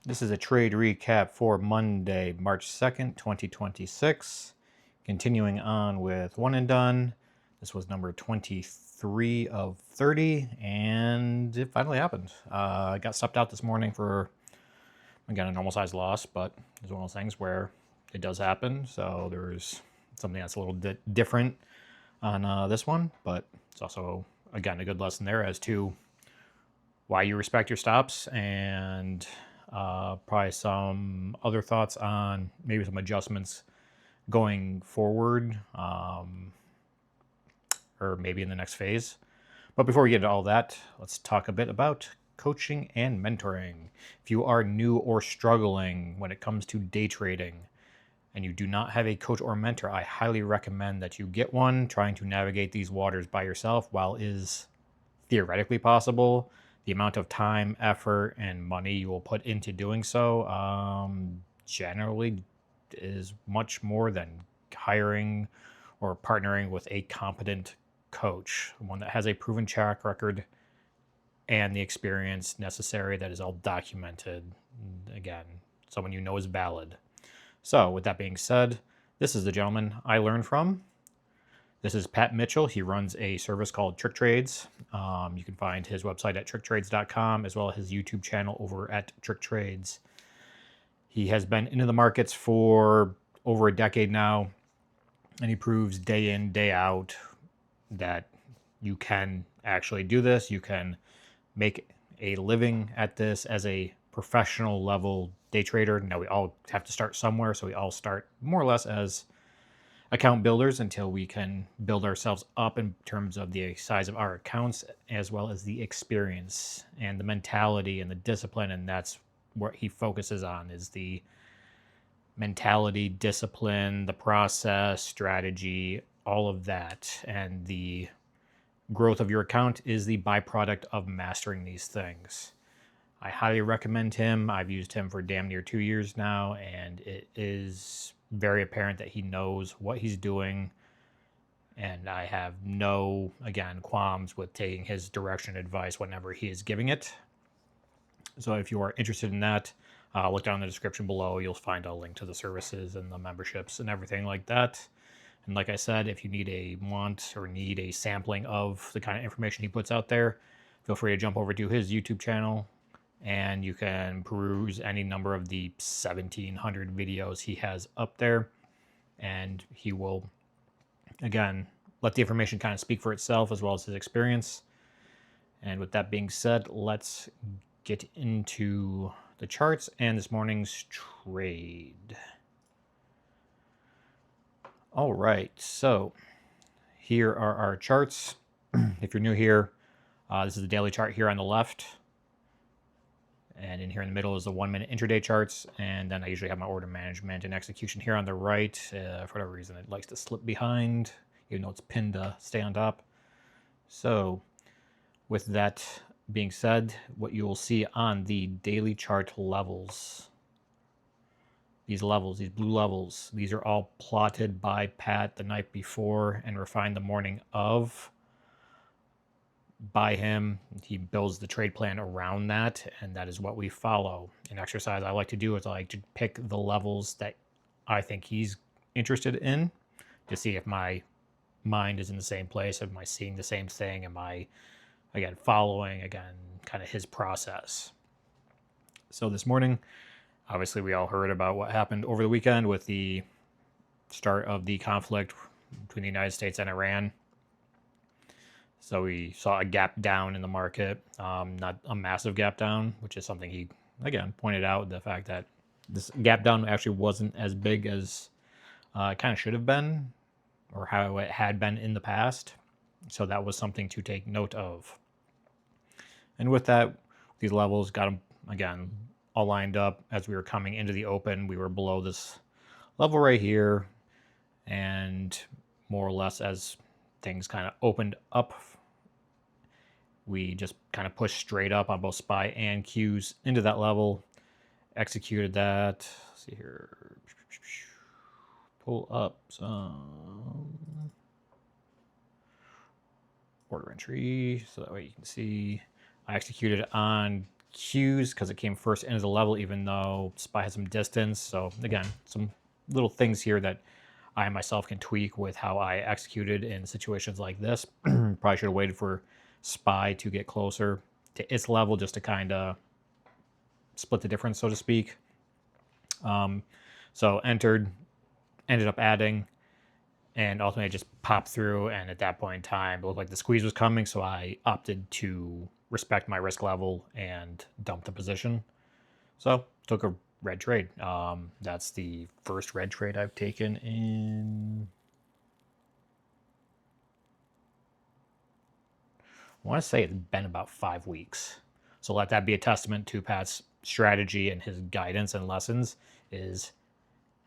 This is a trade recap for Monday, March 2nd, 2026. Continuing on with One and Done. This was number 23 of 30, and it finally happened. I got stopped out this morning for, again, a normal size loss, but it's one of those things where it does happen. So there's something that's a little bit different on this one, but it's also, again, a good lesson there as to why you respect your stops, and probably some other thoughts on maybe some adjustments going forward, or maybe in the next phase. But before we get into all that, let's talk a bit about coaching and mentoring. If you are new or struggling when it comes to day trading and you do not have a coach or mentor, I highly recommend that you get one. Trying to navigate these waters by yourself, while is theoretically possible, the amount of time, effort, and money you will put into doing so generally is much more than hiring or partnering with a competent coach, one that has a proven track record and the experience necessary, that is all documented. Again, someone you know is valid. So with that being said, this is the gentleman I learned from. This is Pat Mitchell. He runs a service called Trick Trades. You can find his website at tricktrades.com, as well as his YouTube channel over at Trick Trades. He has been into the markets for over a decade now, and he proves day in, day out that you can actually do this. You can make a living at this as a professional level day trader. Now, we all have to start somewhere, so we all start more or less as account builders until we can build ourselves up in terms of the size of our accounts, as well as the experience and the mentality and the discipline. And that's what he focuses on, is the mentality, discipline, the process, strategy, all of that. And the growth of your account is the byproduct of mastering these things. I highly recommend him. I've used him for damn near 2 years now, and it is very apparent that he knows what he's doing. And I have no, again, qualms with taking his direction advice whenever he is giving it. So if you are interested in that, look down in the description below. You'll find a link to the services and the memberships and everything like that. And like I said, if you need a sampling of the kind of information he puts out there, feel free to jump over to his YouTube channel, and you can peruse any number of the 1,700 videos he has up there. And he will, again, let the information kind of speak for itself, as well as his experience. And with that being said, let's get into the charts and this morning's trade. All right, so here are our charts. If you're new here, this is the daily chart here on the left. And in here in the middle is the 1 minute intraday charts. And then I usually have my order management and execution here on the right. For whatever reason, it likes to slip behind, even though it's pinned to stay on top. So with that being said, what you will see on the daily chart levels, these blue levels, these are all plotted by Pat the night before and refined the morning of by him. He builds the trade plan around that, and that is what we follow. An exercise I like to do is I like to pick the levels that I think he's interested in to see if my mind is in the same place. Am I seeing the same thing? Am I, again, following, again, kind of his process? So this morning, obviously, we all heard about what happened over the weekend with the start of the conflict between the United States and Iran. So we saw a gap down in the market, not a massive gap down, which is something he, again, pointed out, the fact that this gap down actually wasn't as big as it kind of should have been, or how it had been in the past. So that was something to take note of. And with that, these levels got them, again, all lined up. As we were coming into the open, we were below this level right here, and more or less as things kind of opened up, we just kind of pushed straight up on both SPY and Qs into that level, executed that. Let's see here, pull up some order entry so that way you can see I executed on Q's because it came first into the level, even though SPY has some distance. So again, some little things here that I myself can tweak with how I executed in situations like this. Probably should have waited for SPY to get closer to its level just to kind of split the difference, so to speak. So ended up adding, and ultimately just popped through. And at that point in time, it looked like the squeeze was coming, so I opted to respect my risk level and dump the position. So took a red trade. That's the first red trade I've taken in, I want to say it's been about 5 weeks. So let that be a testament to Pat's strategy and his guidance and lessons. Is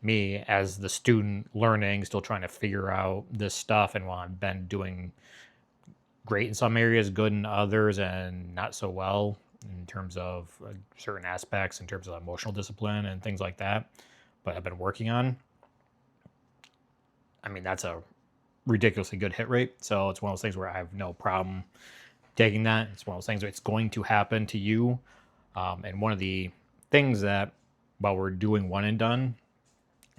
me as the student learning, still trying to figure out this stuff. And while I've been doing great in some areas, good in others, and not so well in terms of certain aspects, in terms of emotional discipline and things like that, but I've been working on, I mean, that's a ridiculously good hit rate. So it's one of those things where I have no problem taking that. It's one of those things where it's going to happen to you. And one of the things that, while we're doing one and done,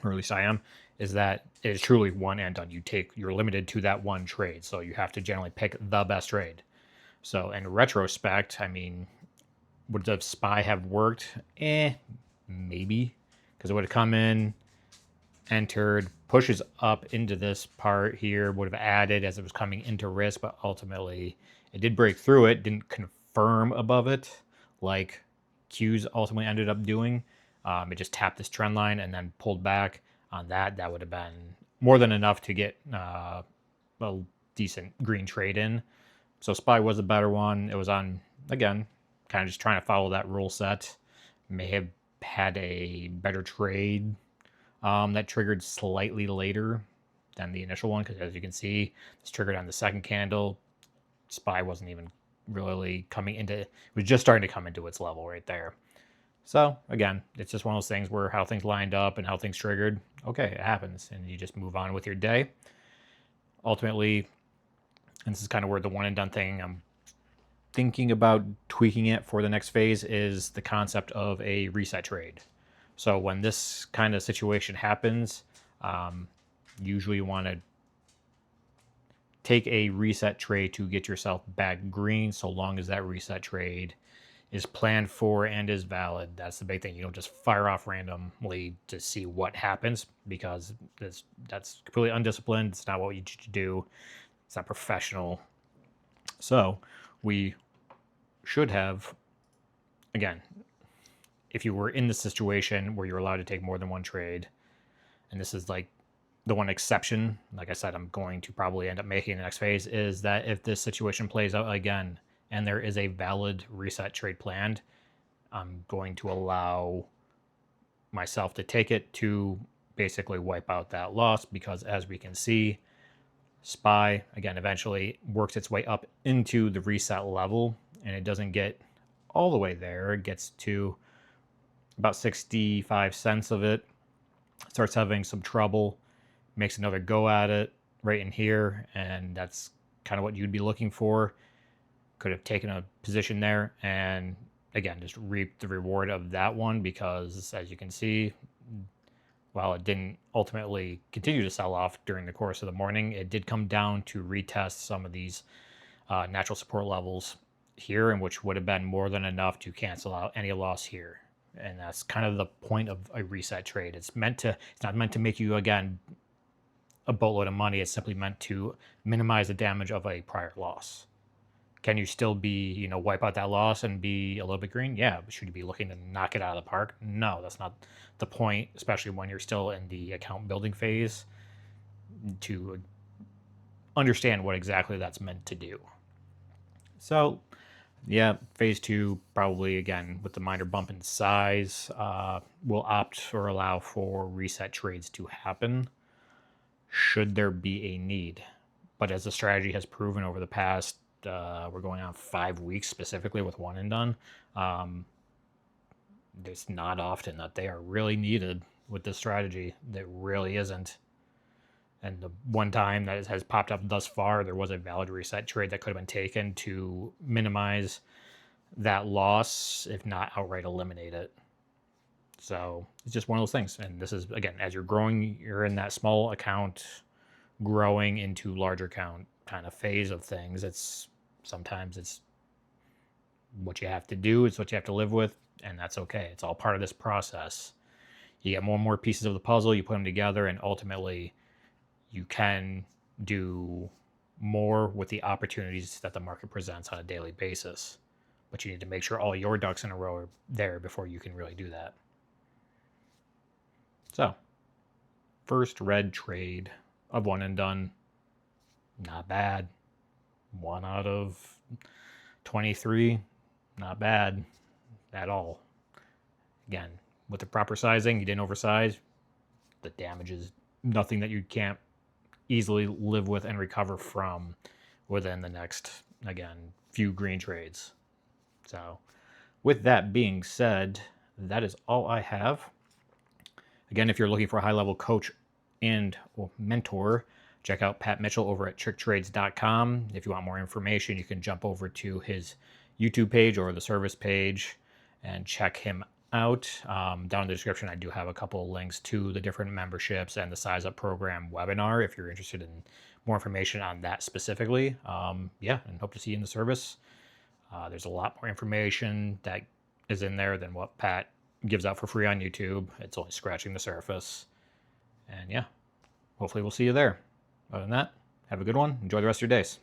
or at least I am, is that it is truly one and done. You're limited to that one trade, so you have to generally pick the best trade. So in retrospect, I mean, would the SPY have worked? Maybe, because it would have come in, entered, pushes up into this part here, would have added as it was coming into risk, but ultimately it did break through it, didn't confirm above it like Q's ultimately ended up doing. It just tapped this trend line and then pulled back on that. That would have been more than enough to get a decent green trade in. So SPY was a better one. It was on, again, kind of just trying to follow that rule set. May have had a better trade that triggered slightly later than the initial one, because as you can see, it's triggered on the second candle. SPY wasn't even really coming into, it was just starting to come into its level right there. So again, it's just one of those things where how things lined up and how things triggered, okay, it happens, and you just move on with your day. Ultimately, and this is kind of where the one and done thing I'm thinking about tweaking it for the next phase is the concept of a reset trade. So when this kind of situation happens, usually you want to take a reset trade to get yourself back green, so long as that reset trade is planned for and is valid. That's the big thing. You don't just fire off randomly to see what happens, because that's completely undisciplined. It's not what you should do. It's not professional. So we should have, again, if you were in the situation where you're allowed to take more than one trade, and this is like the one exception, like I said, I'm going to probably end up making the next phase, is that if this situation plays out again and there is a valid reset trade planned, I'm going to allow myself to take it to basically wipe out that loss, because as we can see, SPY, again, eventually works its way up into the reset level, and it doesn't get all the way there. It gets to about 65 cents of it, starts having some trouble, makes another go at it right in here, and that's kind of what you'd be looking for. Could have taken a position there and, again, just reap the reward of that one, because as you can see, while it didn't ultimately continue to sell off during the course of the morning, it did come down to retest some of these natural support levels here, and which would have been more than enough to cancel out any loss here. And that's kind of the point of a reset trade. It's not meant to make you, again, a boatload of money. It's simply meant to minimize the damage of a prior loss. Can you still be, wipe out that loss and be a little bit green? Yeah. But should you be looking to knock it out of the park? No, that's not the point, especially when you're still in the account building phase, to understand what exactly that's meant to do. So, yeah, phase 2, probably, again, with the minor bump in size, will opt or allow for reset trades to happen should there be a need. But as the strategy has proven over the past, we're going on 5 weeks specifically with one and done, it's not often that they are really needed with this strategy. That really isn't. And the one time that it has popped up thus far, there was a valid reset trade that could have been taken to minimize that loss, if not outright eliminate it. So it's just one of those things. And this is, again, as you're growing, you're in that small account growing into larger account kind of phase of things. Sometimes it's what you have to do, it's what you have to live with, and that's okay. It's all part of this process. You get more and more pieces of the puzzle, you put them together, and ultimately you can do more with the opportunities that the market presents on a daily basis. But you need to make sure all your ducks in a row are there before you can really do that. So, first red trade of one and done. Not bad. 1 out of 23. Not bad at all. Again, with the proper sizing, you didn't oversize. The damage is nothing that you can't easily live with and recover from within the next, again, few green trades. So, with that being said, that is all I have. Again, if you're looking for a high-level coach and mentor, check out Pat Mitchell over at tricktrades.com. If you want more information, you can jump over to his YouTube page or the service page and check him out. Down in the description, I do have a couple of links to the different memberships and the SizeUp program webinar if you're interested in more information on that specifically. Yeah, and hope to see you in the service. There's a lot more information that is in there than what Pat gives out for free on YouTube. It's only scratching the surface. And yeah, hopefully we'll see you there. Other than that, have a good one. Enjoy the rest of your days.